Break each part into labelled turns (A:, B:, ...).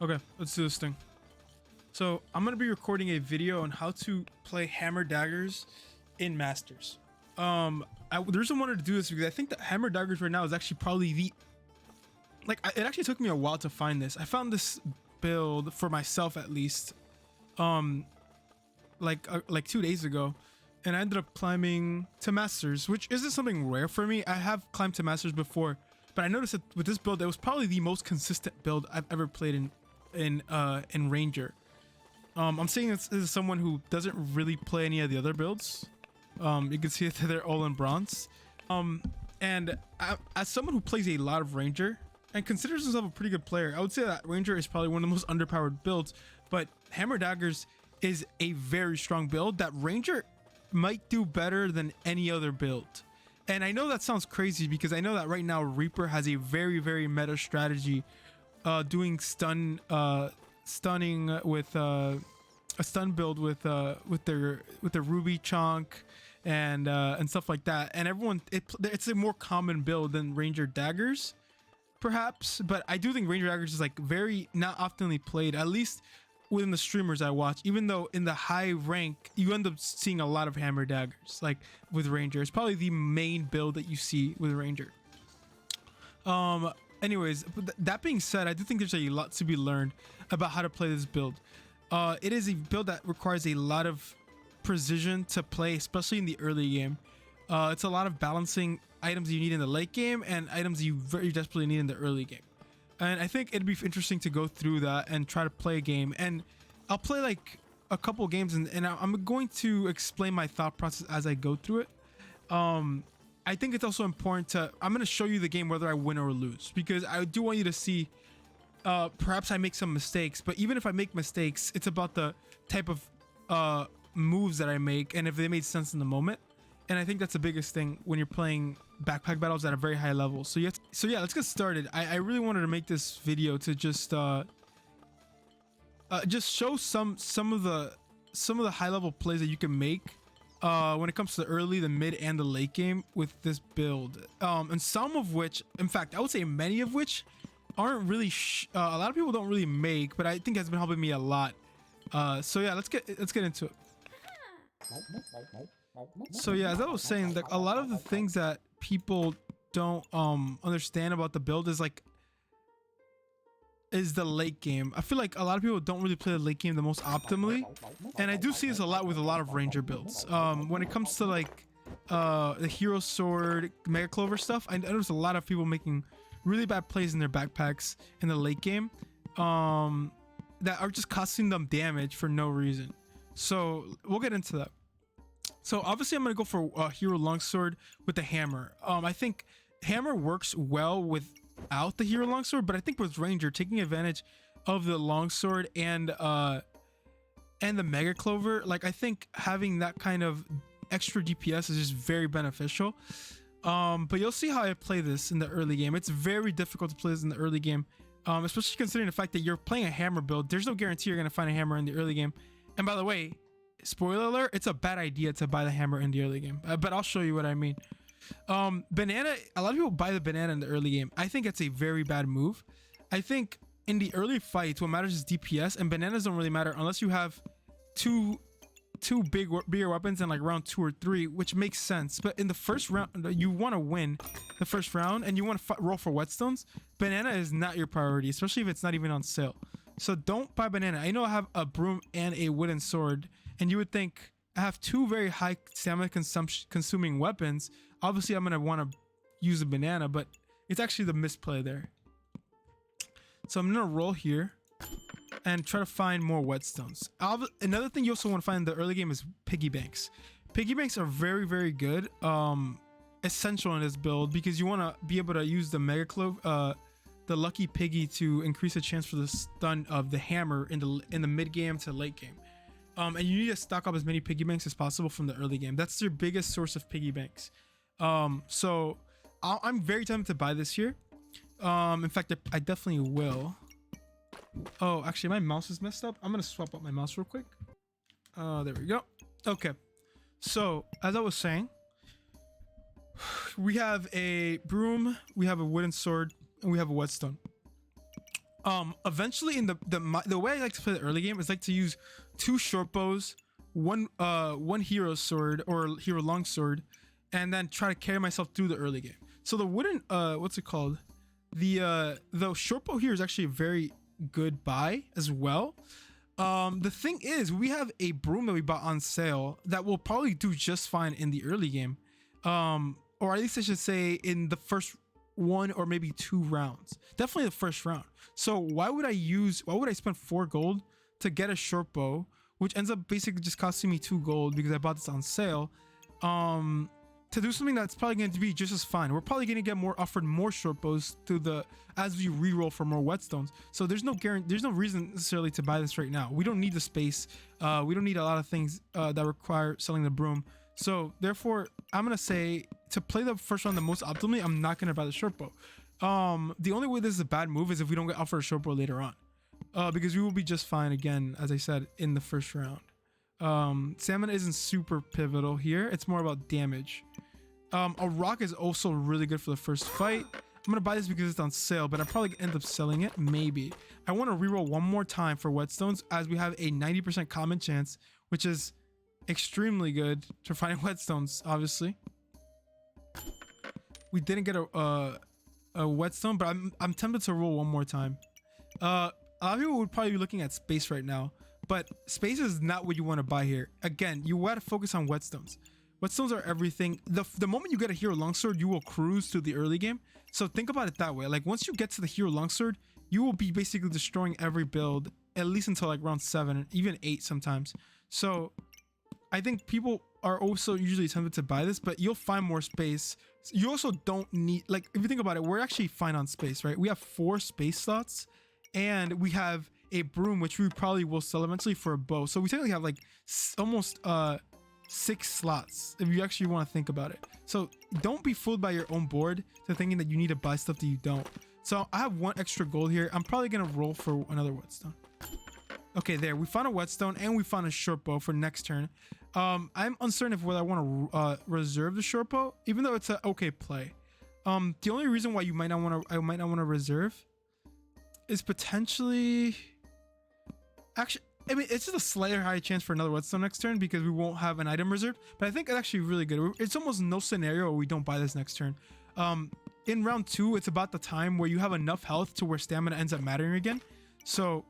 A: Okay, let's do this thing. So I'm gonna be recording a video on how to play Hammer Daggers in Masters. The reason I wanted to do this because I think that Hammer Daggers right now is actually probably the it actually took me a while to find this. I found this build for myself at least, like 2 days ago, and I ended up climbing to Masters, which isn't something rare for me. I have climbed to Masters before, but I noticed that with this build, it was probably the most consistent build I've ever played in Ranger. I'm saying this is someone who doesn't really play any of the other builds. You can see that they're all in bronze. As someone who plays a lot of Ranger and considers himself a pretty good player, I would say that Ranger is probably one of the most underpowered builds, but Hammer Daggers is a very strong build that Ranger might do better than any other build. And I know that sounds crazy because I know that right now Reaper has a very, very meta strategy, doing stunning with a stun build with their Ruby chunk and stuff like that. And it's a more common build than Ranger Daggers, perhaps. But I do think Ranger Daggers is like very not oftenly played, at least within the streamers I watch. Even though in the high rank you end up seeing a lot of Hammer Daggers, like with Ranger. It's probably the main build that you see with Ranger. Anyways, that being said, I do think there's a lot to be learned about how to play this build. It is a build that requires a lot of precision to play, especially in the early game. It's a lot of balancing items you need in the late game and items you very desperately need in the early game. And I think it'd be interesting to go through that and try to play a game. And I'll play like a couple games and I'm going to explain my thought process as I go through it. I think it's also important I'm going to show you the game whether I win or lose, because I do want you to see, perhaps I make some mistakes, but even if I make mistakes, it's about the type of moves that I make and if they made sense in the moment. And I think that's the biggest thing when you're playing backpack battles at a very high level. So yeah, let's get started. I really wanted to make this video to just show some of the high level plays that you can make when it comes to the early, the mid, and the late game with this build. And some of which, in fact, I would say many of which aren't really a lot of people don't really make, but I think has been helping me a lot. So yeah, let's get into it. So yeah, as I was saying, like a lot of the things that people don't understand about the build is the late game. I feel like a lot of people don't really play the late game the most optimally, and I do see this a lot with a lot of Ranger builds. When it comes to like the Hero Sword, Mega Clover stuff, I notice a lot of people making really bad plays in their backpacks in the late game that are just costing them damage for no reason. So we'll get into that. So obviously I'm going to go for Hero Longsword with the Hammer. I think Hammer works well without the Hero Longsword, but I think with Ranger, taking advantage of the Longsword and the Mega Clover, like I think having that kind of extra DPS is just very beneficial. But you'll see how I play this in the early game. It's very difficult to play this in the early game, especially considering the fact that you're playing a Hammer build. There's no guarantee you're going to find a Hammer in the early game. And by the way, spoiler alert, it's a bad idea to buy the Hammer in the early game, but I'll show you what I mean. Banana, a lot of people buy the banana in the early game. I think it's a very bad move. I think in the early fights, what matters is DPS, and bananas don't really matter unless you have two bigger weapons in like round 2 or 3, which makes sense. But in the first round, you want to win the first round and you want to roll for whetstones. Banana is not your priority, especially if it's not even on sale. So don't buy banana. I know I have a broom and a wooden sword, and you would think I have 2 very high stamina consuming weapons. Obviously, I'm going to want to use a banana, but it's actually the misplay there. So I'm going to roll here and try to find more whetstones. Another thing you also want to find in the early game is piggy banks. Piggy banks are very, very good, essential in this build, because you want to be able to use the Mega Clove, the Lucky Piggy, to increase the chance for the stun of the Hammer in the mid game to late game. And you need to stock up as many piggy banks as possible from the early game. That's your biggest source of piggy banks. So I'm very tempted to buy this here. In fact, I definitely will. Oh, actually, my mouse is messed up. I'm gonna swap out my mouse real quick. There we go. Okay. So as I was saying, we have a broom, we have a wooden sword, and we have a whetstone. Eventually in the way I like to play the early game is like to use 2 short bows, one hero sword or hero long sword, and then try to carry myself through the early game. So the wooden what's it called, the short bow here is actually a very good buy as well. The thing is, we have a broom that we bought on sale that will probably do just fine in the early game, or at least I should say in the first 1 or maybe 2 rounds, definitely the first round. So why would I spend 4 gold to get a short bow, which ends up basically just costing me 2 gold because I bought this on sale, to do something that's probably going to be just as fine. We're probably going to get offered more short bows as we reroll for more whetstones. So there's no reason necessarily to buy this right now. We don't need the space. We don't need a lot of things that require selling the broom. So therefore, I'm gonna say to play the first round the most optimally, I'm not gonna buy the short bow. The only way this is a bad move is if we don't get offered a short bow later on, because we will be just fine again, as I said, in the first round. Stamina isn't super pivotal here. It's more about damage. A rock is also really good for the first fight. I'm gonna buy this because it's on sale, but I probably end up selling it. Maybe. I want to reroll one more time for whetstones, as we have a 90% common chance, which is extremely good for finding whetstones. Obviously, we didn't get a whetstone, but I'm tempted to roll one more time. A lot of people would probably be looking at space right now, but space is not what you want to buy here. Again, you want to focus on whetstones. Whetstones are everything. The moment you get a hero longsword, you will cruise to the early game. So think about it that way. Like once you get to the hero longsword, you will be basically destroying every build, at least until like round 7, even 8 sometimes. So I think people are also usually tempted to buy this, but you'll find more space. You also don't need, like, if you think about it, we're actually fine on space, right? We have 4 space slots, and we have a broom, which we probably will sell eventually, for a bow. So we technically have like almost 6 slots if you actually want to think about it. So don't be fooled by your own board to thinking that you need to buy stuff that you don't. So I have 1 extra gold here. I'm probably gonna roll for another whetstone. Okay, there, we found a whetstone and we found a short bow for next turn. I'm uncertain whether I want to reserve the short bow, even though it's an okay play. The only reason why I might not want to reserve is potentially, actually, I mean, it's just a slightly higher chance for another whetstone next turn because we won't have an item reserved, but I think it's actually really good. It's almost no scenario where we don't buy this next turn. In round 2, it's about the time where you have enough health to where stamina ends up mattering again. So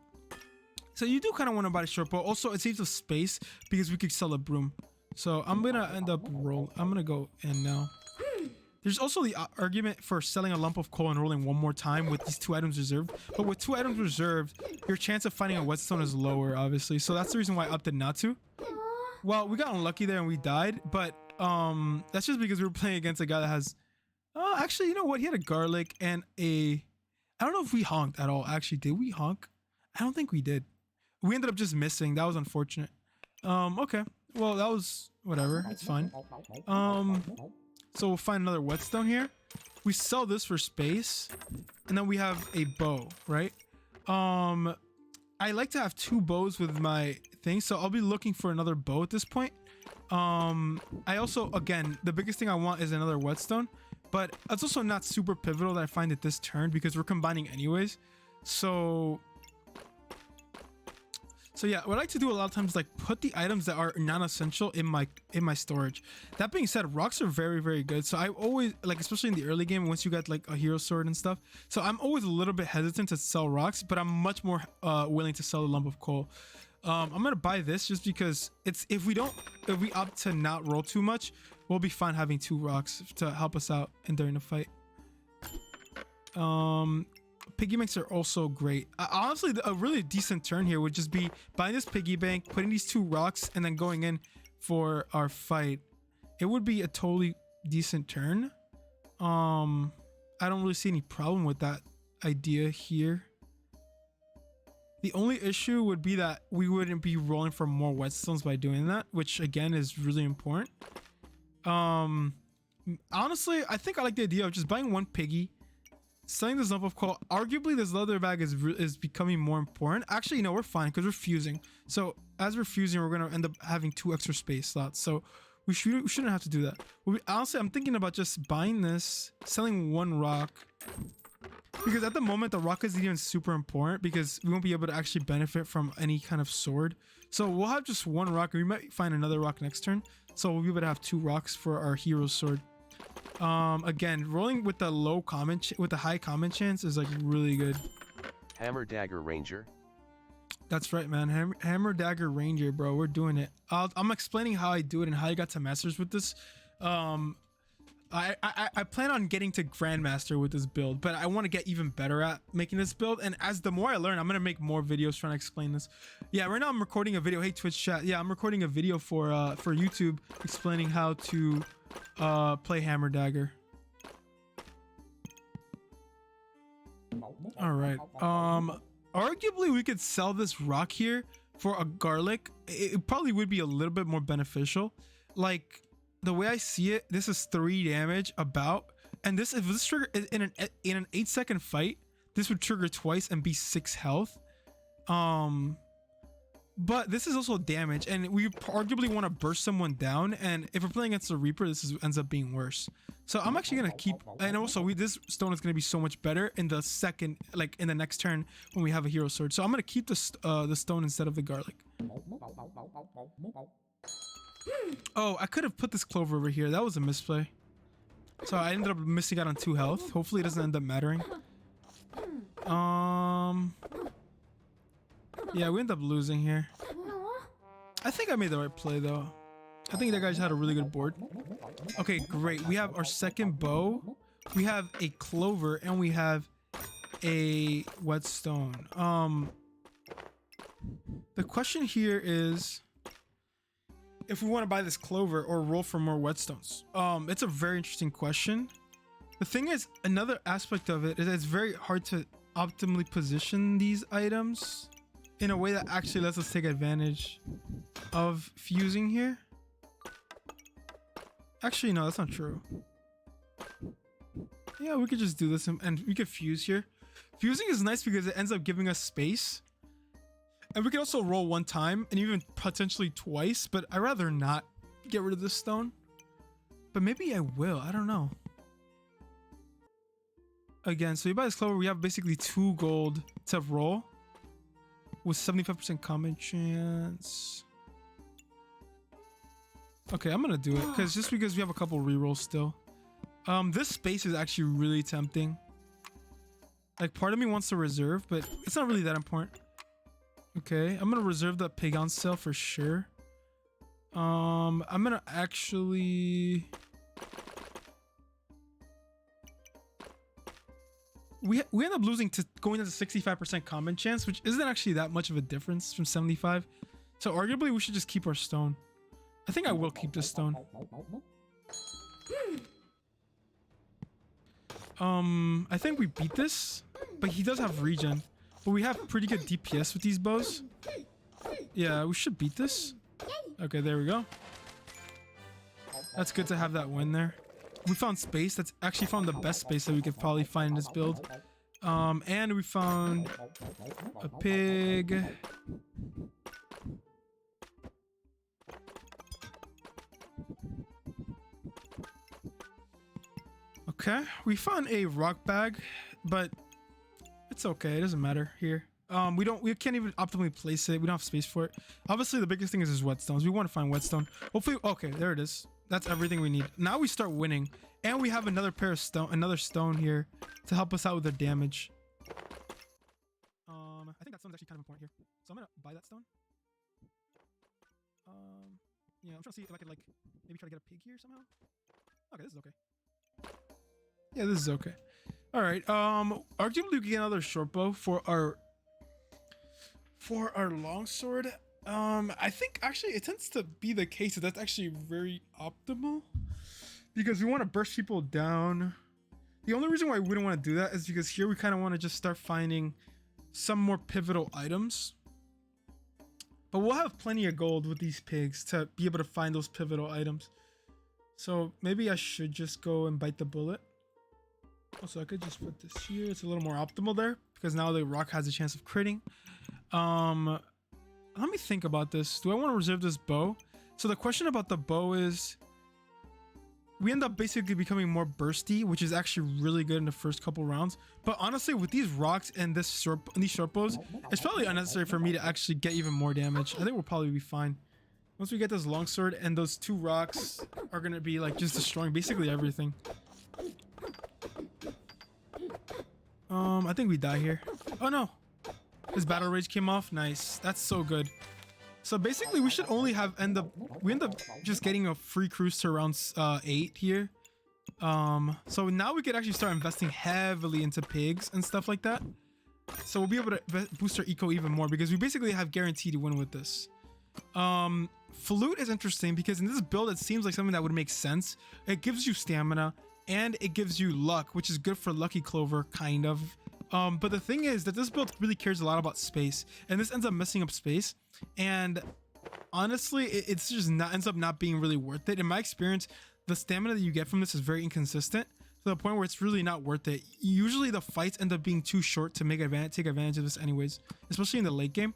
A: you do kind of want to buy the short bow. Also, it saves us space because we could sell a broom. So I'm gonna end up I'm gonna go in now. There's also the argument for selling a lump of coal and rolling one more time with these 2 items reserved. But with 2 items reserved, your chance of finding a whetstone is lower, obviously. So that's the reason why I opted not to. Well, we got unlucky there and we died, but that's just because we were playing against a guy that has. Actually, you know what? He had a garlic and I don't know if we honked at all. Actually, did we honk? I don't think we did. We ended up just missing. That was unfortunate. Okay. Well, that was whatever. It's fine. So we'll find another whetstone here. We sell this for space, and then we have a bow, right? I like to have 2 bows with my thing, so I'll be looking for another bow at this point. I also, again, the biggest thing I want is another whetstone, but it's also not super pivotal that I find it this turn because we're combining anyways. So yeah, what I like to do a lot of times is like put the items that are non-essential in my storage. That being said, rocks are very, very good. So I always, like, especially in the early game, once you get like a hero sword and stuff. So I'm always a little bit hesitant to sell rocks, but I'm much more willing to sell a lump of coal. I'm gonna buy this just because if we opt to not roll too much, we'll be fine having 2 rocks to help us out during the fight. Piggy banks are also great. Honestly, a really decent turn here would just be buying this piggy bank, putting these 2 rocks, and then going in for our fight. It would be a totally decent turn. I don't really see any problem with that idea here. The only issue would be that we wouldn't be rolling for more whetstones by doing that, which again is really important. Honestly, I think I like the idea of just buying 1 piggy, selling this lump of coal. Arguably, this leather bag is becoming more important. Actually, you know, we're fine because we're fusing. So as we're fusing, we're going to end up having 2 extra space slots. So we shouldn't have to do that. Honestly, I'm thinking about just buying this, selling 1 rock, Because at the moment, the rock isn't even super important because we won't be able to actually benefit from any kind of sword. So we'll have just one rock, and we might find another rock next turn. So we'll be able to have 2 rocks for our hero sword. Again, rolling with the low comment with the high comment chance is like really good.
B: Hammer Dagger Ranger.
A: That's right, man. Hammer Dagger Ranger, bro. We're doing it. I'm explaining how I do it and how I got to masters with this. I plan on getting to Grandmaster with this build, but I want to get even better at making this build. And as the more I learn, I'm going to make more videos trying to explain this. Yeah, right now I'm recording a video. Hey, Twitch chat. Yeah, I'm recording a video for YouTube explaining how to play Hammer Dagger. All right. Arguably, we could sell this rock here for a garlic. It probably would be a little bit more beneficial. Like, the way I see it, this is 3 damage about, and this if this trigger in an 8-second fight, this would trigger twice and be 6 health. But this is also damage, and we arguably want to burst someone down. And if we're playing against a Reaper, ends up being worse. So I'm actually gonna keep, and also this stone is gonna be so much better in the second, like in the next turn when we have a hero sword. So I'm gonna keep the stone instead of the garlic. Oh, I could have put this clover over here. That was a misplay. So I ended up missing out on 2 health. Hopefully it doesn't end up mattering. Yeah, we end up losing here. I think I made the right play though. I think that guy just had a really good board. Okay, great. We have our second bow. We have a clover and we have a whetstone. The question here is if we want to buy this clover or roll for more whetstones. It's a very interesting question. The thing is, another aspect of it is it's very hard to optimally position these items in a way that actually lets us take advantage of fusing here. Actually, no, that's not true. Yeah, we could just do this and we could fuse here. Fusing is nice because it ends up giving us space. And we can also roll 1 time and even potentially twice, but I'd rather not get rid of this stone. But maybe I will, I don't know. Again, so you buy this clover, we have basically 2 gold to roll with 75% common chance. Okay, I'm gonna do it just because we have a couple rerolls still. This space is actually really tempting. Like, part of me wants to reserve, but it's not really that important. Okay, I'm gonna reserve that pig on sale for sure. I'm gonna actually... We end up losing to going into 65% common chance, which isn't actually that much of a difference from 75. So arguably we should just keep our stone. I think I will keep this stone. I think we beat this, but he does have regen. But we have pretty good DPS with these bows. Yeah, we should beat this. Okay, there we go. That's good to have that win there. We found space. That's actually found the best space that we could probably find in this build. And we found a pig. Okay, we found a rock bag, but it's okay. It doesn't matter here. We can't even optimally place it. We don't have space for it. Obviously, the biggest thing is whetstones. We want to find whetstone. Hopefully, okay, there it is. That's everything we need. Now we start winning, and we have another pair of stone here to help us out with the damage. I think that stone is actually kind of important here, so I'm gonna buy that stone. Yeah, I'm trying to see if I could like maybe try to get a pig here somehow. Okay, this is okay. Yeah, this is okay. All right. Arguably we can get another short bow for our longsword. I think actually it tends to be the case that that's actually very optimal because we want to burst people down. The only reason why we wouldn't want to do that is because here we kind of want to just start finding some more pivotal items. But we'll have plenty of gold with these pigs to be able to find those pivotal items. So maybe I should just go and bite the bullet. Also, I could just put this here. It's a little more optimal there because now the rock has a chance of critting. Let me think about this. Do I want to reserve this bow? So the question about the bow is, we end up basically becoming more bursty, which is actually really good in the first couple rounds. But honestly, with these rocks and these short bows, it's probably unnecessary for me to actually get even more damage. I think we'll probably be fine. Once we get this longsword, and those 2 rocks are gonna be like just destroying basically everything. I think we die here. Oh no, his battle rage came off. Nice, that's so good. So basically, we should only end up just getting a free cruise to round 8 here. So now we could actually start investing heavily into pigs and stuff like that. So we'll be able to boost our eco even more because we basically have guaranteed to win with this. Flute is interesting because in this build, it seems like something that would make sense. It gives you stamina and it gives you luck, which is good for Lucky Clover, kind of. But the thing is that this build really cares a lot about space, and this ends up messing up space. And honestly, it's just ends up not being really worth it. In my experience, the stamina that you get from this is very inconsistent to the point where it's really not worth it. Usually the fights end up being too short to take advantage of this anyways, especially in the late game.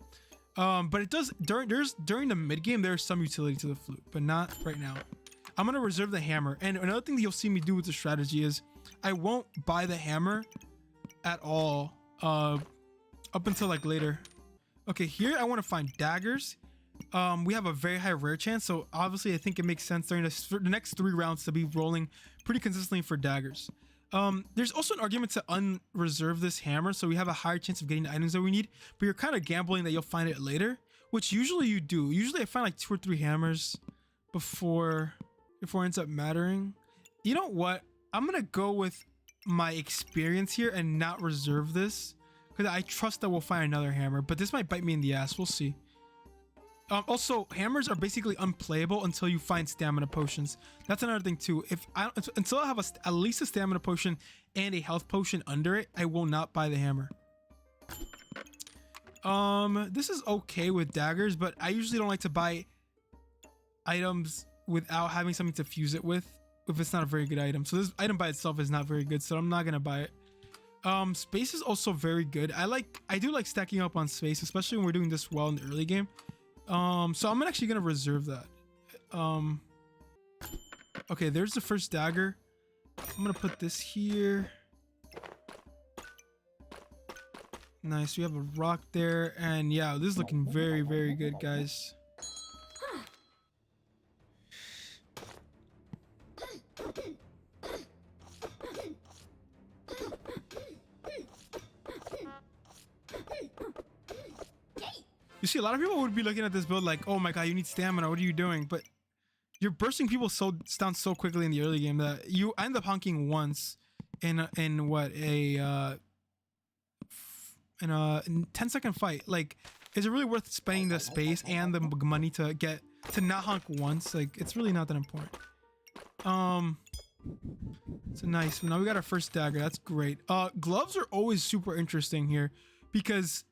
A: But it does during the mid game, there's some utility to the flute, but not right now. I'm gonna reserve the hammer. And another thing that you'll see me do with the strategy is I won't buy the hammer at all up until like later. Okay, here I want to find daggers. We have a very high rare chance, so obviously I think it makes sense during the next 3 rounds to be rolling pretty consistently for daggers. There's also an argument to unreserve this hammer, so we have a higher chance of getting the items that we need, but you're kind of gambling that you'll find it later, which usually you do. Usually I find like 2 or 3 hammers before it ends up mattering. You know what? I'm gonna go with my experience here and not reserve this because I trust that we'll find another hammer, but this might bite me in the ass. We'll see. Also, hammers are basically unplayable until you find stamina potions. That's another thing too. Until I have at least a stamina potion and a health potion under it, I will not buy the hammer. This is okay with daggers, but I usually don't like to buy items without having something to fuse it with if it's not a very good item. So this item by itself is not very good, so I'm not gonna buy it. Space is also very good. I do like stacking up on space, especially when we're doing this well in the early game. So I'm actually gonna reserve that. Okay, there's the first dagger. I'm gonna put this here. Nice, we have a rock there, and yeah, this is looking very, very good, guys. You see, a lot of people would be looking at this build like, oh my god, you need stamina, what are you doing? But you're bursting people down so quickly in the early game that you end up honking once in a 10-second fight. Like, is it really worth spending the space and the money to not honk once? Like, it's really not that important. So nice. Now we got our first dagger. That's great. Gloves are always super interesting here because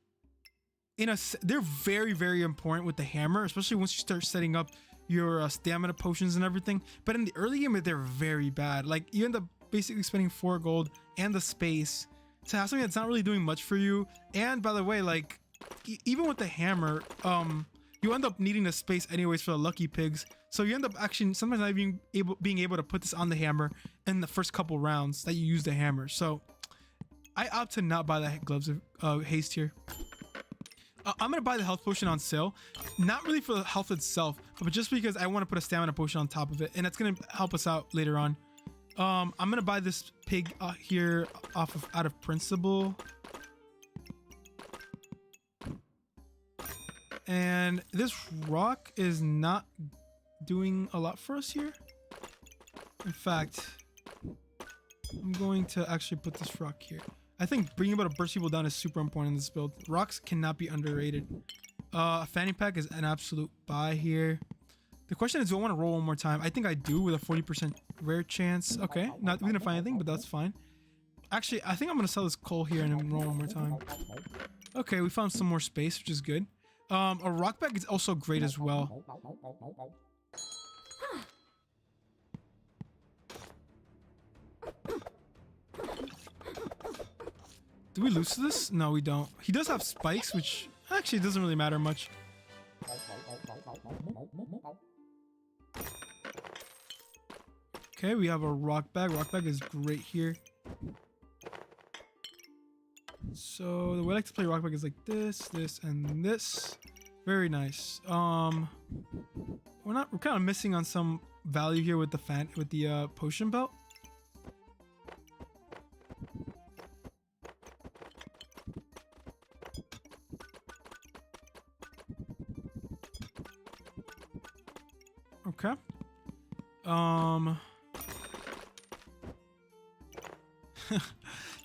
A: they're very, very important with the hammer, especially once you start setting up your stamina potions and everything. But in the early game, they're very bad. Like, you end up basically spending 4 gold and the space to have something that's not really doing much for you. And by the way, like, even with the hammer, you end up needing the space anyways for the lucky pigs. So you end up actually sometimes not being able to put this on the hammer in the first couple rounds that you use the hammer. So I opt to not buy the gloves of haste here. I'm gonna buy the health potion on sale, not really for the health itself, but just because I want to put a stamina potion on top of it, and that's gonna help us out later on. I'm gonna buy this pig here out of principle, and this rock is not doing a lot for us here. In fact, I'm going to actually put this rock here. I think being able to burst people down is super important in this build. Rocks cannot be underrated. A fanny pack is an absolute buy here. The question is, do I want to roll one more time? I think I do with a 40% rare chance. Okay, we didn't find anything, but that's fine. Actually, I think I'm going to sell this coal here and then roll one more time. Okay, we found some more space, which is good. A rock bag is also great as well. Do we lose to this? No, we don't. He does have spikes, which actually doesn't really matter much. Okay, we have a rock bag. Rock bag is great here. So the way I like to play rock bag is like this, this, and this. Very nice. We're kind of missing on some value here with the potion belt. Okay.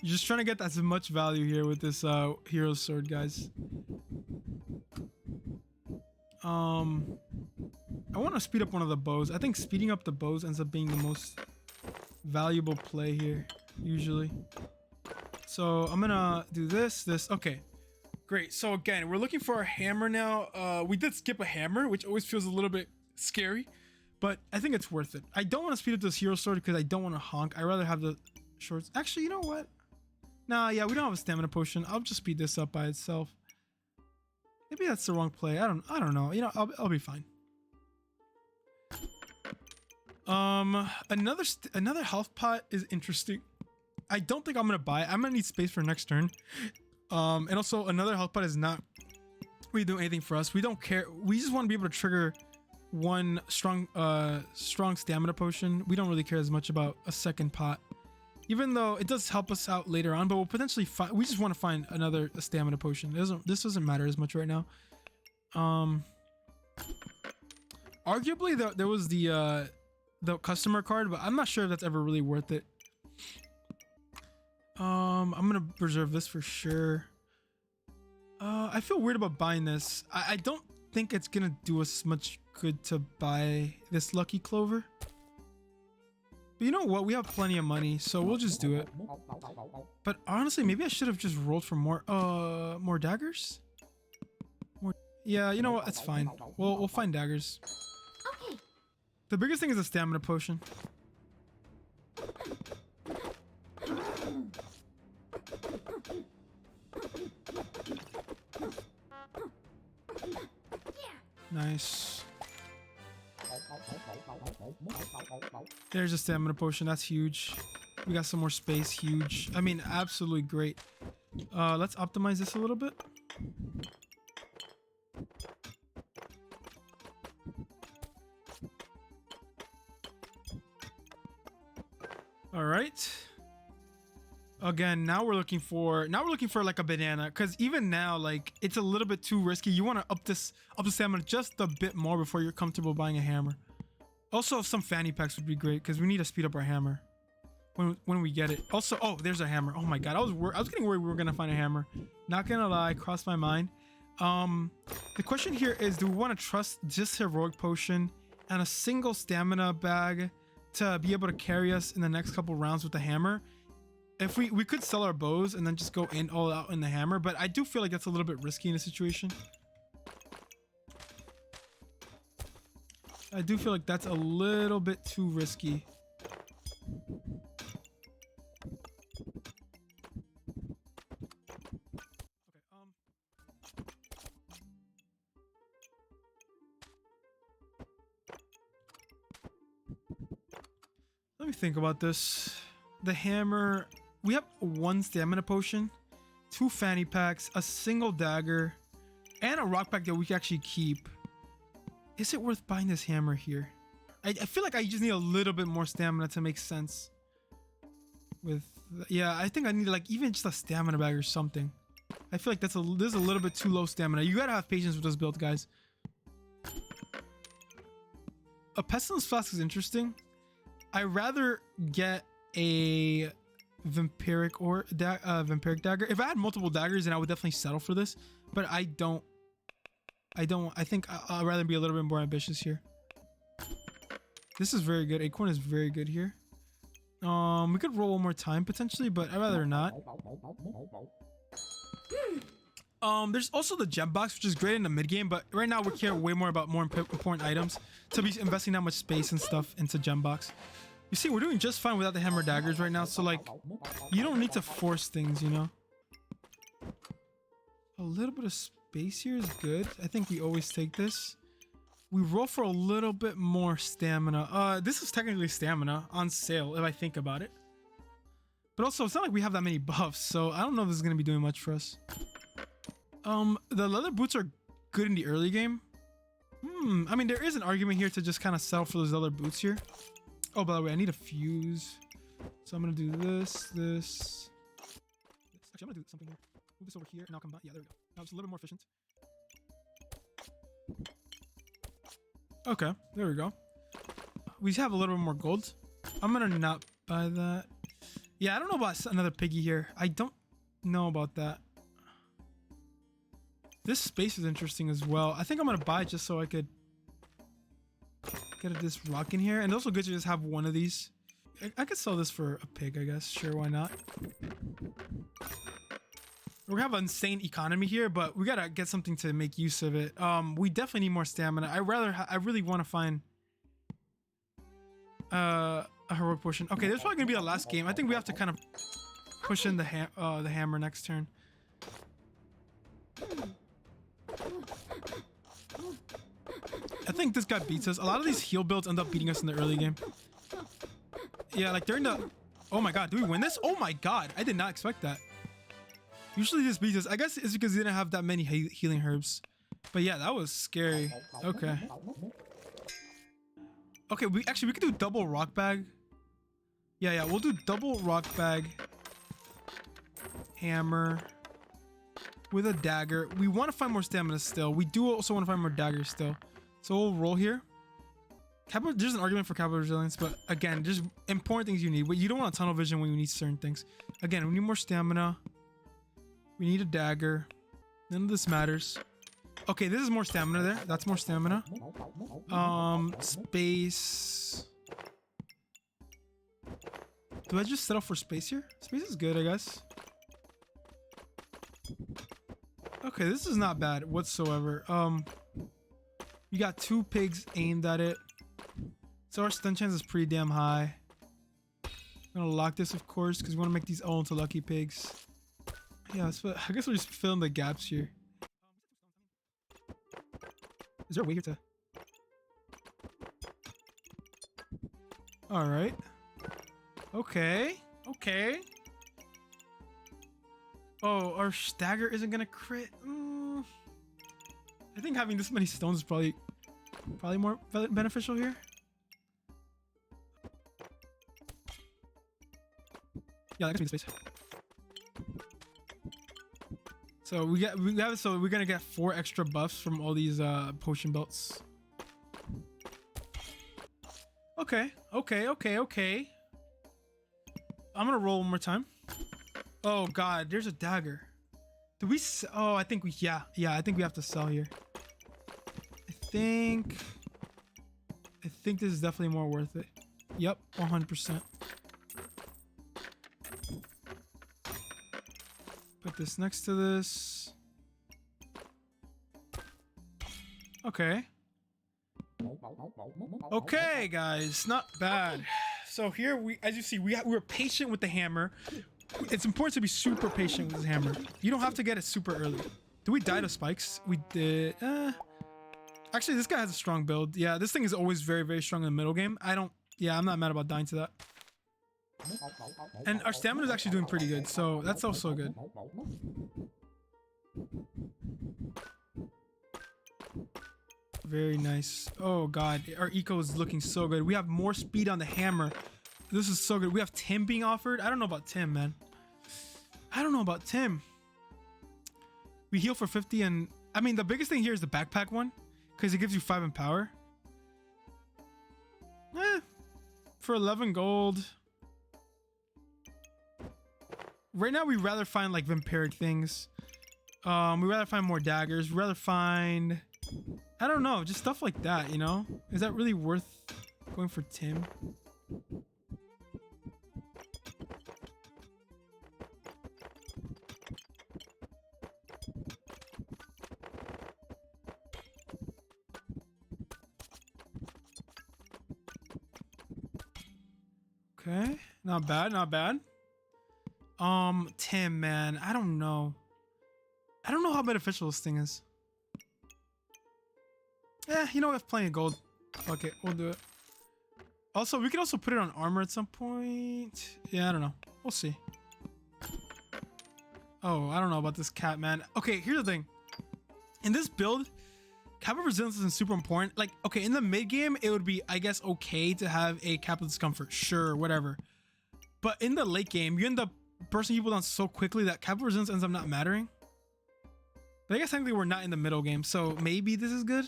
A: You're just trying to get as much value here with this hero sword, guys. I want to speed up one of the bows. I think speeding up the bows ends up being the most valuable play here, usually. So I'm gonna do this. Okay, great. So again, we're looking for a hammer now. We did skip a hammer, which always feels a little bit scary, but I think it's worth it. I don't want to speed up this hero sword because I don't want to honk. I'd rather have the shorts. Actually, you know what? Nah, yeah, we don't have a stamina potion. I'll just speed this up by itself. Maybe that's the wrong play. I don't know. You know, I'll be fine. Another health pot is interesting. I don't think I'm gonna buy it. I'm gonna need space for next turn. And also another health pot is not really doing anything for us. We don't care. We just want to be able to trigger one strong stamina potion. We don't really care as much about a second pot, even though it does help us out later on. But we'll potentially find. We just want to find another stamina potion. This doesn't matter as much right now. Arguably, there was the customer card, but I'm not sure if that's ever really worth it. I'm gonna preserve this for sure. I feel weird about buying this. I don't think it's gonna do us much good to buy this lucky clover. But you know what? We have plenty of money, so we'll just do it. But honestly, maybe I should have just rolled for more daggers. Yeah, you know what? It's fine. We'll find daggers.
C: Okay.
A: The biggest thing is a stamina potion. Nice. There's a stamina potion. That's huge. We got some more space. Huge. I mean, absolutely great. Let's optimize this a little bit. All right. Again, now we're looking for like a banana, because even now, like, it's a little bit too risky. You want to up the stamina just a bit more before you're comfortable buying a hammer. Also, some fanny packs would be great because we need to speed up our hammer when we get it. Also, oh, there's a hammer. Oh my god, I was getting worried we were gonna find a hammer. Not gonna lie, crossed my mind. The question here is, do we want to trust just heroic potion and a single stamina bag to be able to carry us in the next couple rounds with the hammer? If we could sell our bows and then just go in all out in the hammer, but I do feel like that's a little bit risky in a situation. I do feel like that's a little bit too risky. Let me think about this. The hammer, we have one stamina potion, 2 fanny packs, a single dagger, and a rock pack that we can actually keep. Is it worth buying this hammer here? I feel like I just need a little bit more stamina to make sense. Yeah, I think I need like even just a stamina bag or something. I feel like this is a little bit too low stamina. You gotta have patience with this build, guys. A pestilence flask is interesting. I'd rather get a vampiric dagger. If I had multiple daggers, then I would definitely settle for this. But I don't. I think I'd rather be a little bit more ambitious here. This is very good. Acorn is very good here. We could roll one more time potentially, but I'd rather not. There's also the gem box, which is great in the mid game, but right now we care way more about more important items to be investing that much space and stuff into gem box. You see, we're doing just fine without the hammer daggers right now, so like, you don't need to force things, you know? A little bit of space here is good. I think we always take this. We roll for a little bit more stamina. This is technically stamina on sale if I think about it. But also, it's not like we have that many buffs, so I don't know if this is gonna be doing much for us. The leather boots are good in the early game. I mean, there is an argument here to just kind of settle for those leather boots here. Oh, by the way, I need a fuse. So I'm gonna do this. Actually, I'm gonna do something here. Move this over here, and I'll come back. Yeah, there we go. Now it's a little bit more efficient. Okay, there we go. We have a little bit more gold. I'm gonna not buy that. Yeah, I don't know about another piggy here. I don't know about that. This space is interesting as well. I think I'm gonna buy it just so I could get this rock in here. And also good to just have one of these. I could sell this for a pig, I guess. Sure, why not? We're gonna have an insane economy here, but we gotta get something to make use of it. We definitely need more stamina. I really want to find a heroic potion. Okay, this is probably gonna be the last game. I think we have to kind of push in the hammer next turn. I think this guy beats us. A lot of these heal builds end up beating us in the early game. Yeah, like during the... Oh my god, do we win this? Oh my god, I did not expect that. Usually this beats us. I guess it's because we didn't have that many healing herbs. But yeah, that was scary. Okay. Okay, we could do double rock bag. Yeah, we'll do double rock bag. Hammer. With a dagger. We want to find more stamina still. We do also want to find more daggers still. So we'll roll here. There's an argument for capital resilience, but again, just important things you need. But you don't want a tunnel vision when you need certain things. Again, we need more stamina. We need a dagger. None of this matters. Okay, this is more stamina there. That's more stamina. Space. Do I just settle for space here? Space is good, I guess. Okay, this is not bad whatsoever. We got 2 pigs aimed at it. So our stun chance is pretty damn high. I'm gonna lock this, of course, because we want to make these all into lucky pigs. Yeah, I guess we're just filling the gaps here. Is there a way here to... Alright. Okay. Oh, our dagger isn't gonna crit. I think having this many stones is probably more beneficial here. Yeah, that gives me the space. So we're gonna get 4 extra buffs from all these potion belts. Okay. I'm gonna roll one more time. Oh god, there's a dagger. Do we? Oh, I think we. Yeah. I think we have to sell here. I think this is definitely more worth it. Yep, 100%. Put this next to this. Okay. Okay, guys, not bad. So here as you see, we were patient with the hammer. It's important to be super patient with this hammer. You don't have to get it super early. Do we die to spikes? We did. Actually, this guy has a strong build. Yeah, this thing is always very, very strong in the middle game. Yeah, I'm not mad about dying to that. And our stamina is actually doing pretty good, so that's also good. Very nice. Oh god, our eco is looking so good. We have more speed on the hammer. This is so good. We have Tim being offered. I don't know about Tim, man. I don't know about Tim. We heal for 50 and... I mean, the biggest thing here is the backpack one. Because it gives you 5 in power. For 11 gold. Right now, we'd rather find, like, vampiric things. We'd rather find more daggers. We'd rather find... I don't know. Just stuff like that, you know? Is that really worth going for Tim? Okay, not bad, not bad. Tim, man, I don't know. I don't know how beneficial this thing is. You know, we have plenty of gold. Okay, we'll do it. Also, we could also put it on armor at some point. Yeah, I don't know. We'll see. Oh, I don't know about this cat, man. Okay, here's the thing. In this build, cap of resilience isn't super important. Like, okay, in the mid game, it would be, I guess, okay to have a cap of discomfort. Sure, whatever. But in the late game, you end up bursting people down so quickly that cap of resilience ends up not mattering. But I guess technically we're not in the middle game, so maybe this is good.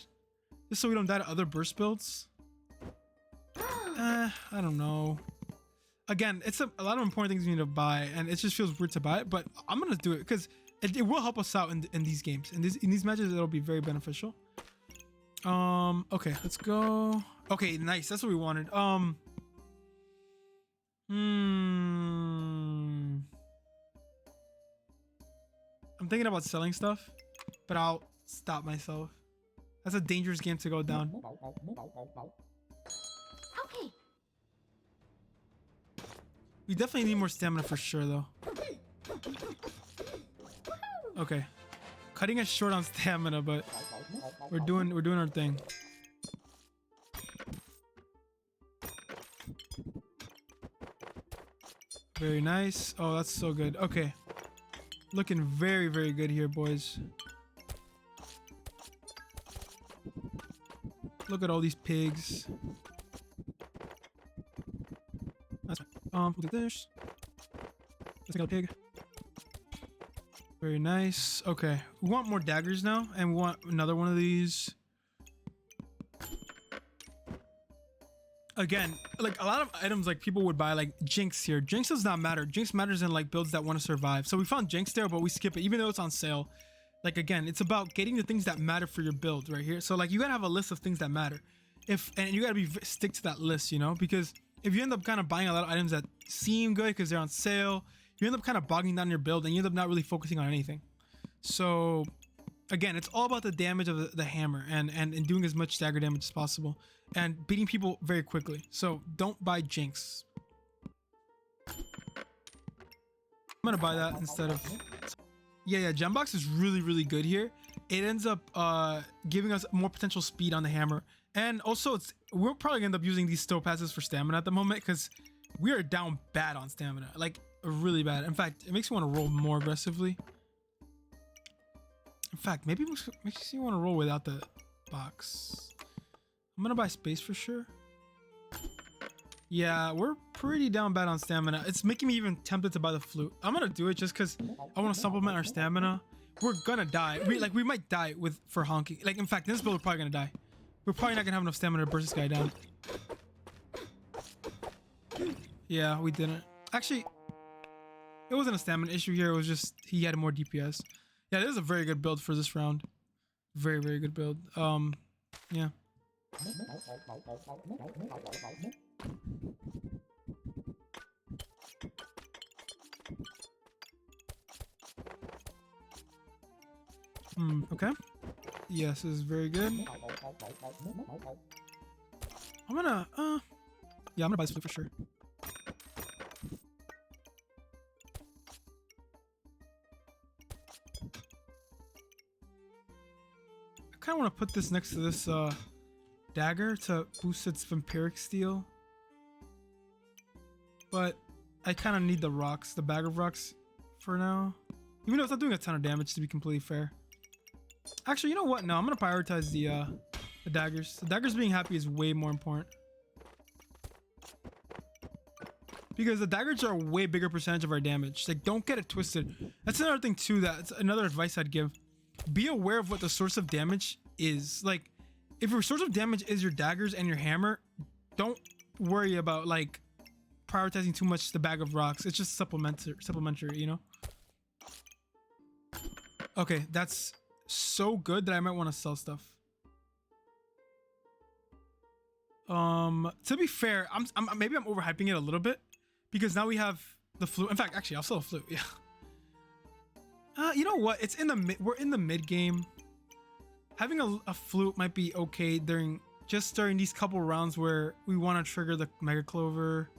A: Just so we don't die to other burst builds. I don't know. Again, it's a lot of important things we need to buy, and it just feels weird to buy it, but I'm gonna do it because it will help us out in these games. In these matches, it'll be very beneficial. Okay, let's go. Okay, nice. That's what we wanted. I'm thinking about selling stuff, but I'll stop myself. That's a dangerous game to go down.
C: Okay.
A: We definitely need more stamina for sure, though. Okay, cutting us short on stamina, but we're doing our thing. Very nice. Oh, that's so good. Okay, looking very, very good here, boys. Look at all these pigs. That's fine. We'll do this. Let's take out a pig. Very nice. Okay, we want more daggers now, and we want another one of these. Again, like a lot of items like people would buy, like Jinx here. Jinx does not matter. Jinx matters in like builds that want to survive. So we found Jinx there, but we skip it even though it's on sale. Like again, it's about getting the things that matter for your build right here. So like you gotta have a list of things that matter. And you gotta stick to that list, you know, because if you end up kind of buying a lot of items that seem good because they're on sale, you end up kind of bogging down your build and you end up not really focusing on anything. So again, it's all about the damage of the hammer and doing as much dagger damage as possible and beating people very quickly. So don't buy Jinx. I'm gonna buy that instead of... Yeah, Gembox is really, really good here. It ends up giving us more potential speed on the hammer. And also, we're probably gonna end up using these stow passes for stamina at the moment because we are down bad on stamina. Like, really bad. In fact, it makes me want to roll more aggressively. In fact, maybe it makes me want to roll without the box. I'm gonna buy space for sure. Yeah, we're pretty down bad on stamina. It's making me even tempted to buy the flute. I'm gonna do it just because I want to supplement our stamina. We're gonna die. We might die for honking. Like, in fact, in this build, we're probably gonna die. We're probably not gonna have enough stamina to burst this guy down. Yeah, we didn't. Actually, it wasn't a stamina issue here. It was just he had more DPS. Yeah, this is a very good build for this round. Very, very good build. Yeah. Okay. Yes, this is very good. I'm gonna, yeah, I'm gonna buy this flute for sure. I kind of want to put this next to this dagger to boost its vampiric steel, but I kind of need the rocks, the bag of rocks, for now. Even though it's not doing a ton of damage, to be completely fair. Actually, you know what? No, I'm gonna prioritize the daggers. The daggers being happy is way more important. Because the daggers are a way bigger percentage of our damage. Like, don't get it twisted. That's another thing too, that's another advice I'd give. Be aware of what the source of damage is. Like, if your source of damage is your daggers and your hammer, don't worry about like prioritizing too much the bag of rocks. It's just supplementary, you know? Okay, that's so good that I might want to sell stuff. To be fair, maybe I'm overhyping it a little bit because now we have the flute. In fact, actually, I'll sell a flute. Yeah. You know what? It's in the we're in the mid game. Having a flute might be okay during these couple rounds where we want to trigger the Mega Clover.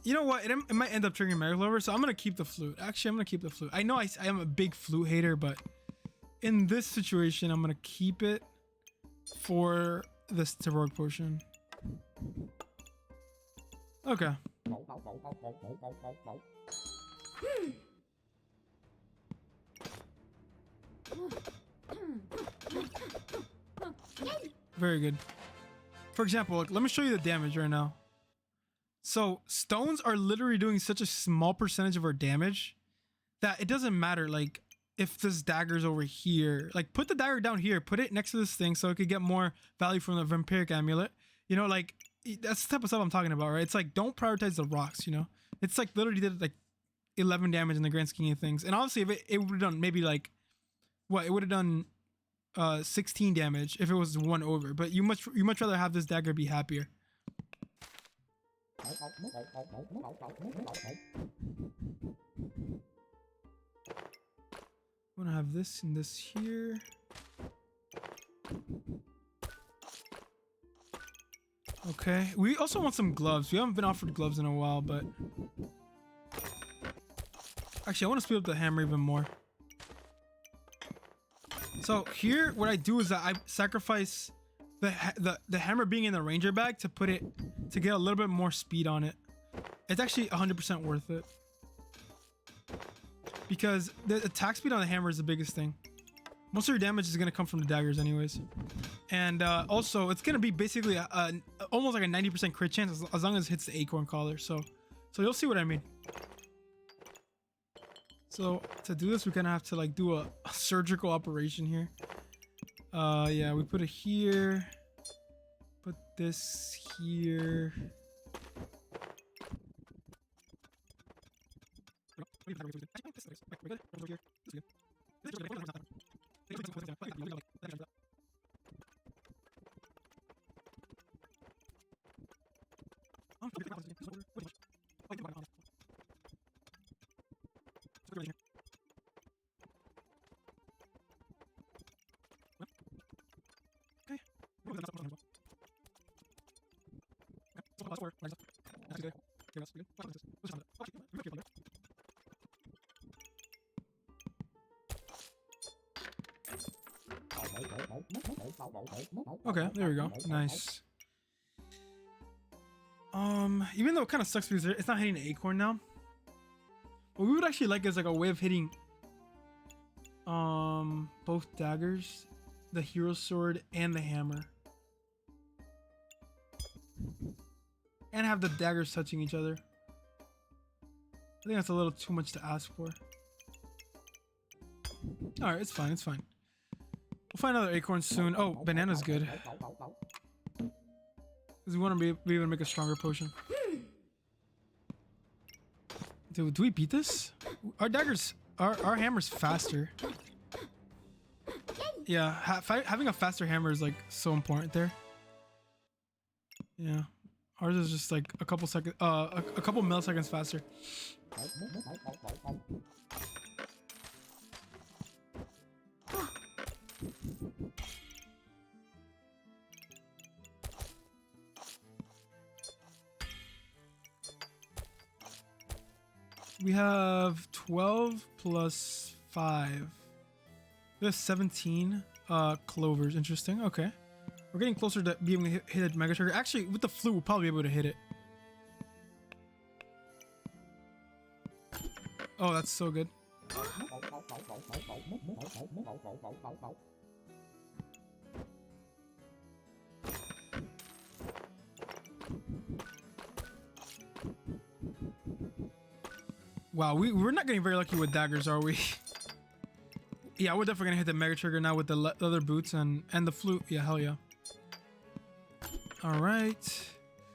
A: You know what? It might end up triggering Mega Clover, so I'm gonna keep the flute. Actually, I'm gonna keep the flute. I know I am a big flute hater, but in this situation, I'm gonna keep it for this heroic potion. Okay. Very good. For example, look, let me show you the damage right now. So stones are literally doing such a small percentage of our damage that it doesn't matter. Like if this dagger's over here, like put the dagger down here, put it next to this thing so it could get more value from the vampiric amulet. You know, like that's the type of stuff I'm talking about, right? It's like don't prioritize the rocks, you know? It's like literally did like 11 damage in the grand scheme of things. And obviously if it would have done maybe like what, it would have done 16 damage if it was one over, but you much rather have this dagger be happier. I'm gonna have this and this here. Okay, we also want some gloves. We haven't been offered gloves in a while, but actually I want to speed up the hammer even more. So here, what I do is that I sacrifice the hammer being in the ranger bag to put it to get a little bit more speed on it. It's actually 100% worth it because the attack speed on the hammer is the biggest thing. Most of your damage is gonna come from the daggers, anyways, and also it's gonna be basically almost like a 90% crit chance as long as it hits the acorn collar. So you'll see what I mean. So to do this, we're gonna have to like do a surgical operation here. Yeah, we put it here. Put this here. Okay, there we go. Nice. Even though it kind of sucks because it's not hitting the acorn now. What we would actually like is like a way of hitting both daggers, the hero sword and the hammer. And have the daggers touching each other. I think that's a little too much to ask for. Alright, it's fine, it's fine. We'll find another acorn soon. Oh, banana's good. Because we want to be able to make a stronger potion. Dude, do we beat this? Our daggers, our hammer's faster. Yeah, having a faster hammer is like so important there. Yeah, ours is just like a couple seconds, a couple milliseconds faster. We have 12 plus 5. We have 17 clovers. Interesting. Okay. We're getting closer to being able to hit a mega trigger. Actually, with the flute, we'll probably be able to hit it. Oh, that's so good. Wow, we're not getting very lucky with daggers, are we? Yeah, we're definitely gonna hit the mega trigger now with the leather boots and the flute. Yeah, hell yeah. All right.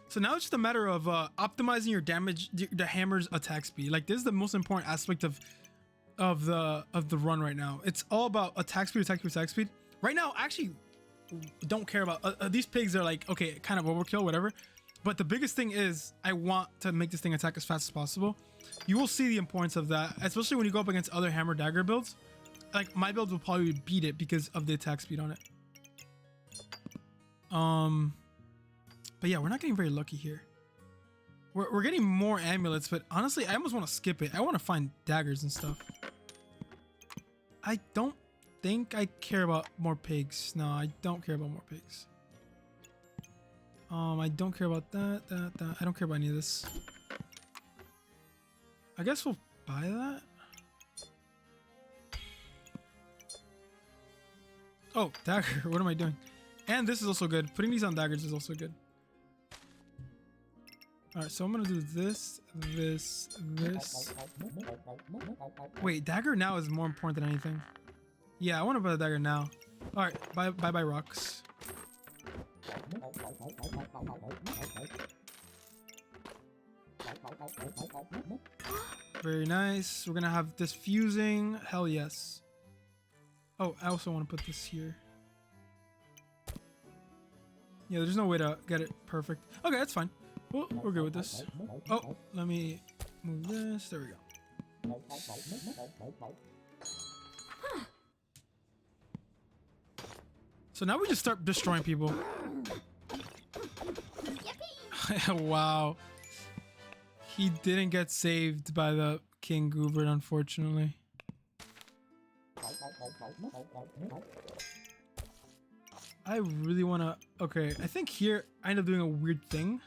A: So now it's just a matter of optimizing your damage, the hammer's attack speed. Like this is the most important aspect of the run right now. It's all about attack speed, attack speed, attack speed. Right now, I actually don't care about these pigs. Are like okay, kind of overkill, whatever. But the biggest thing is I want to make this thing attack as fast as possible. You will see the importance of that, especially when you go up against other hammer dagger builds. Like my build will probably beat it because of the attack speed on it. But yeah, we're not getting very lucky here. We're getting more amulets, but honestly, I almost want to skip it. I want to find daggers and stuff. I don't think I care about more pigs. No, I don't care about more pigs. I don't care about that. I don't care about any of this. I guess we'll buy that. Oh, dagger. What am I doing? And this is also good. Putting these on daggers is also good. Alright, so I'm gonna do this, this. Wait, dagger now is more important than anything. Yeah, I want to buy the dagger now. Alright, bye rocks. Very nice. We're gonna have this fusing. Hell yes. Oh, I also want to put this here. Yeah, there's no way to get it perfect. Okay, that's fine. We're good with this. Oh, let me move this. There we go. So now we just start destroying people. Wow. He didn't get saved by the King Goober, unfortunately. I really want to... Okay, I think here I end up doing a weird thing.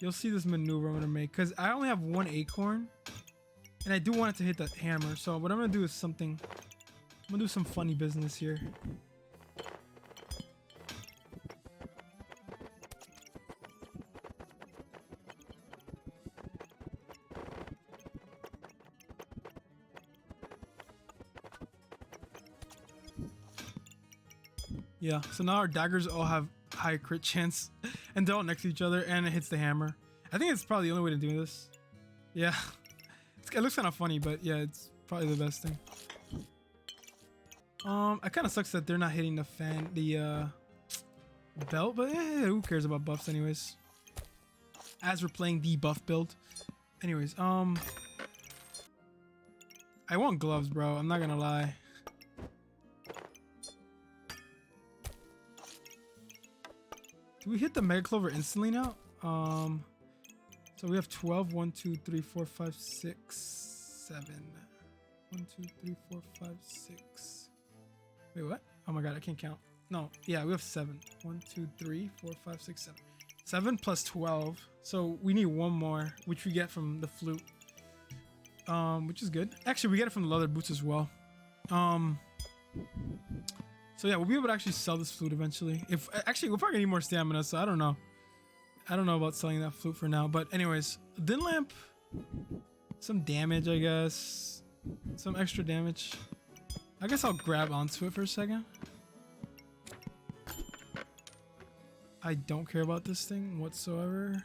A: You'll see this maneuver I'm going to make. Because I only have one acorn. And I do want it to hit that hammer. So what I'm going to do is something... I'm going to do some funny business here. Yeah, so now our daggers all have high crit chance and they're all next to each other and it hits the hammer. I think it's probably the only way to do this. Yeah, it looks kind of funny, but yeah, it's probably the best thing. It kind of sucks that they're not hitting the belt, but who cares about buffs anyways? As we're playing the buff build. Anyways, I want gloves, bro. I'm not gonna lie. Do we hit the Mega Clover instantly now? So we have 12. 1, 2, 3, 4, 5, 6, 7. 1, 2, 3, 4, 5, 6. Wait, what? Oh my god, I can't count. No, yeah, we have 7. 1, 2, 3, 4, 5, 6, 7. 7 plus 12. So we need one more, which we get from the flute. Which is good. Actually, we get it from the leather boots as well. So yeah, we'll be able to actually sell this flute eventually. Actually, we're probably gonna need more stamina, so I don't know. I don't know about selling that flute for now. But anyways, Din Lamp, some damage, I guess. Some extra damage. I guess I'll grab onto it for a second. I don't care about this thing whatsoever.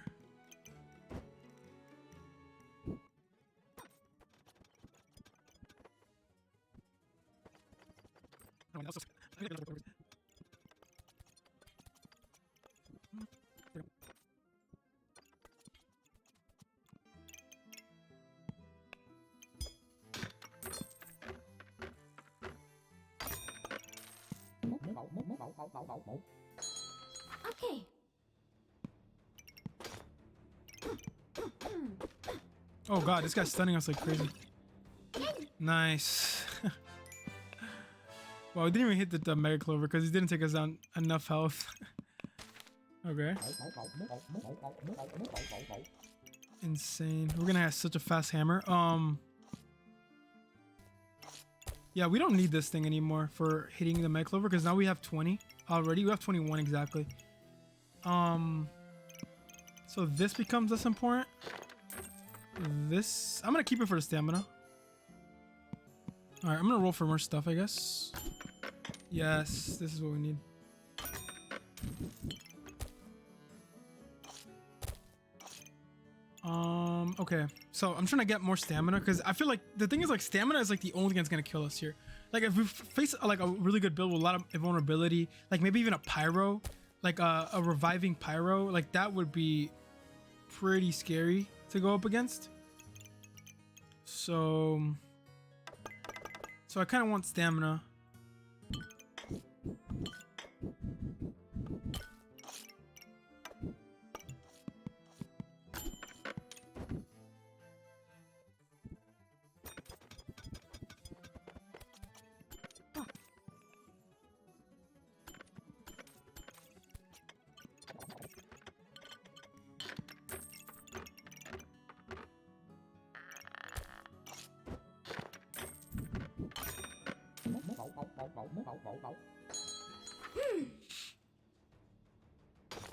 C: Okay.
A: Oh god, this guy's stunning us like crazy. Nice. Well, we didn't even hit the Mega Clover because he didn't take us down enough health. Okay. Insane. We're gonna have such a fast hammer. Yeah, we don't need this thing anymore for hitting the Mega Clover because now we have 20 already. We have 21 exactly. So this becomes less important. This, I'm gonna keep it for the stamina. All right, I'm gonna roll for more stuff, I guess. Yes, this is what we need. Okay, so I'm trying to get more stamina because I feel like the thing is like stamina is like the only thing that's gonna kill us here. Like if we face like a really good build with a lot of invulnerability, like maybe even a pyro, like a reviving pyro, like that would be pretty scary to go up against. So I kind of want stamina.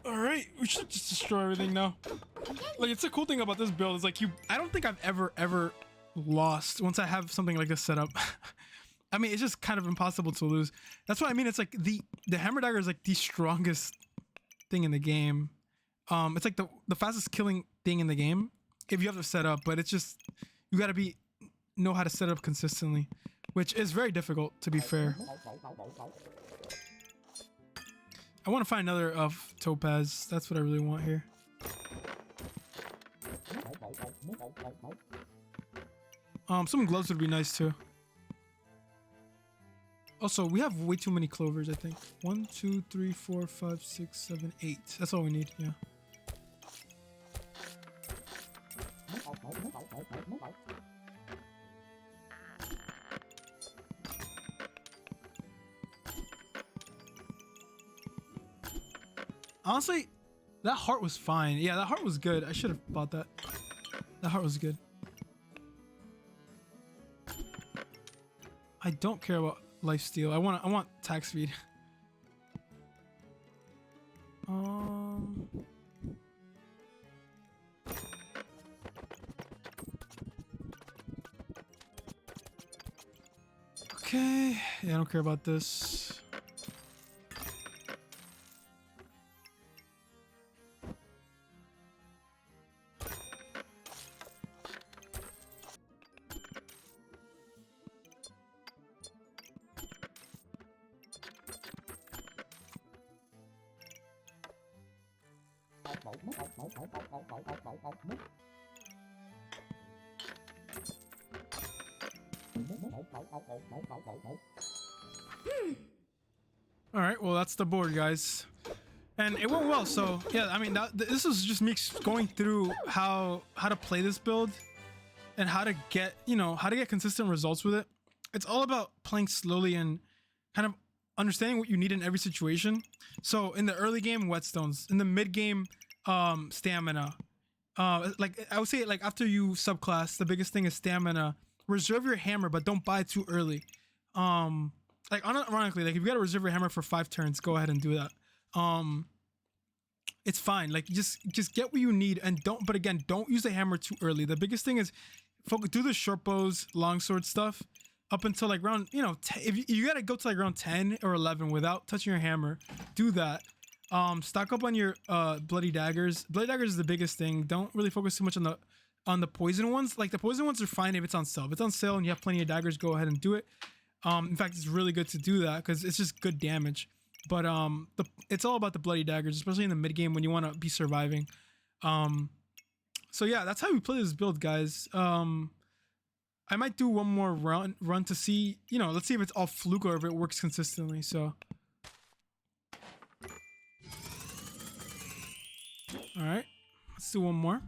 A: All right, we should just destroy everything now. Like, it's a cool thing about this build is like I don't think I've ever lost once I have something like this set up. I mean, it's just kind of impossible to lose. That's what I mean. It's like the Hammer Dagger is like the strongest thing in the game. It's like the fastest killing thing in the game if you have to set up, but it's just you gotta know how to set up consistently, which is very difficult, to be fair. I want to find another topaz. That's what I really want here. Some gloves would be nice too. Also, we have way too many clovers, I think. 1, 2, 3, 4, 5, 6, 7, 8. That's all we need, yeah. Honestly, that heart was fine. Yeah, that heart was good. I should have bought that. That heart was good. I don't care about lifesteal. I want attack speed. Okay. Yeah, I don't care about this. All right, well, that's the board, guys, and it went well. So yeah, I mean, this was just me going through how to play this build and how to get consistent results with it. It's all about playing slowly and kind of understanding what you need in every situation. So in the early game, whetstones. In the mid game, stamina. Like I would say, like after you subclass, the biggest thing is stamina. Reserve your hammer, but don't buy it too early. Like ironically, like if you gotta reserve your hammer for 5 turns, go ahead and do that. It's fine. Like just get what you need, and don't use the hammer too early. The biggest thing is do the short bows, longsword stuff up until like round, if you gotta go to like round 10 or 11 without touching your hammer, do that. Stock up on your bloody daggers. Bloody daggers is the biggest thing. Don't really focus too much on the poison ones. Like the poison ones are fine if it's on sale. If it's on sale and you have plenty of daggers, go ahead and do it. In fact, it's really good to do that because it's just good damage. But it's all about the bloody daggers, especially in the mid game when you want to be surviving. So yeah, that's how we play this build, guys. I might do one more run to see, let's see if it's all fluke or if it works consistently. So, all right, let's do one more.